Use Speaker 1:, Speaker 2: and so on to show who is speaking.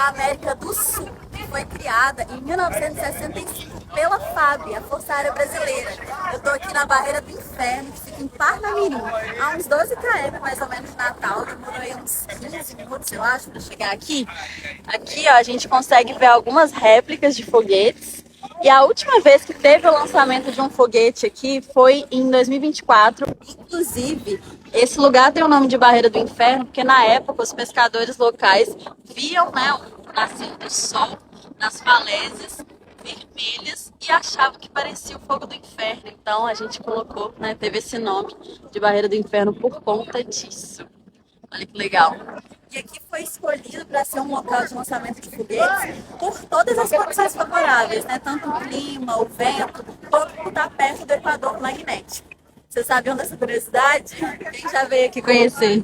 Speaker 1: da América do Sul, que foi criada em 1965 pela FAB, a Força Aérea Brasileira. Eu estou aqui na Barreira do Inferno, que fica em Parnamirim, a uns 12 km mais ou menos de Natal. Demorou aí uns 15 minutos, eu acho, para chegar aqui. Aqui, ó, a gente consegue ver algumas réplicas de foguetes. E a última vez que teve o lançamento de um foguete aqui foi em 2024. Inclusive, esse lugar tem o nome de Barreira do Inferno, porque na época os pescadores locais viam, né, o nascer do sol nas falésias vermelhas e achavam que parecia o fogo do inferno. Então a gente colocou, né, teve esse nome de Barreira do Inferno por conta disso. Olha que legal. E aqui foi escolhido para ser um local de lançamento de foguetes por todas as condições favoráveis, né? Tanto o clima, o vento, quanto por estar perto do equador magnético. Vocês sabiam dessa curiosidade? Quem já veio aqui conhecer?